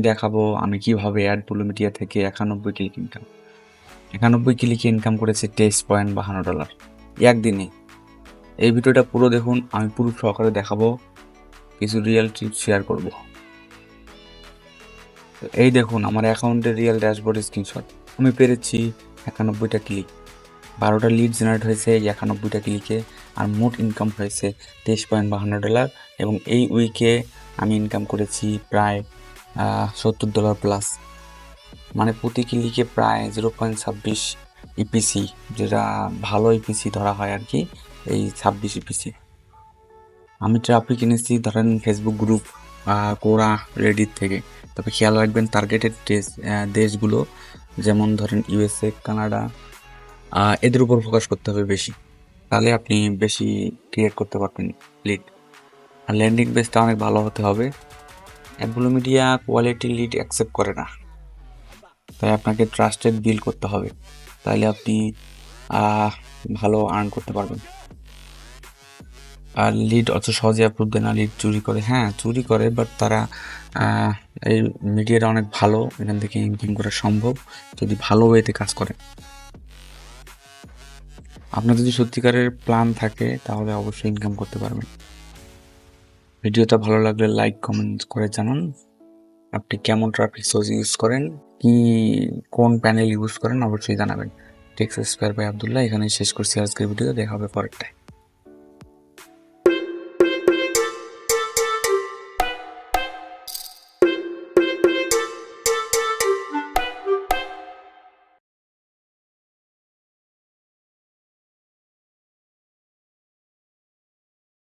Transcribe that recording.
দেখাবো আমি কিভাবে অ্যাডব্লু মিডিয়া থেকে 91 ক্লিকে ইনকাম করেছে $23.52 একদিনে। এই ভিডিওটা পুরো দেখুন, আমি পুরো সহকারে দেখাবো, কিছু রিয়েল টিপস শেয়ার করব। এই দেখুন আমার অ্যাকাউন্টের রিয়েল ড্যাশবোর্ড স্ক্রিনশট। আমি পেরেছি 91টা ক্লিক, 12টা লিড জেনারেট হয়েছে এই 91টা ক্লিকে, আর মোট ইনকাম হয়েছে $23.52। এবং এই উইকে আমি ইনকাম করেছি প্রায় $70 প্লাস, মানে প্রতি ক্লিকে প্রায় 0.26 ইপিসি, যেটা ভালো ইপিসি ধরা হয় আর কি, এই 26 ইপিসি। আমি ট্রাফিক এনেছি ধরেন ফেসবুক গ্রুপ, কোরা, রেডিট থেকে। তবে খেয়াল রাখবেন টার্গেটেড দেশগুলো, যেমন ধরেন ইউএসএ, কানাডা, এদের উপর ফোকাস করতে হবে বেশি, তাহলে আপনি বেশি ক্রিয়েট করতে পারবেন লিড। আর ল্যান্ডিং পেজটা অনেক ভালো হতে হবে। অ্যাডব্লু মিডিয়া কোয়ালিটি লিড অ্যাকসেপ্ট করে না, তাই আপনাকে ট্রাস্টেড বিল করতে হবে, তাহলে আপনি ভালো আর্ন করতে পারবেন। আর লিড অত সহজে অ্যাপ্রুভ দেয় না, লিড চুরি করে। হ্যাঁ, চুরি করে, বাট তারা এই মিডিয়াটা অনেক ভালো, এখান থেকে ইনকাম করা সম্ভব যদি ভালো ওয়েতে কাজ করে। আপনার যদি সত্যিকারের প্ল্যান থাকে তাহলে অবশ্যই ইনকাম করতে পারবেন। ভিডিওটা ভালো লাগলে লাইক কমেন্ট করে জানান আপনি কেমন ট্রাফিক সোর্স ইউজ করেন, কোন প্যানেল ইউজ করেন, অবশ্যই জানাবেন। টেক্স এক্সপায়ার বাই আব্দুল্লাহ এখানে শেষ করছি আজকের ভিডিও। দেখা হবে পরেরটায়।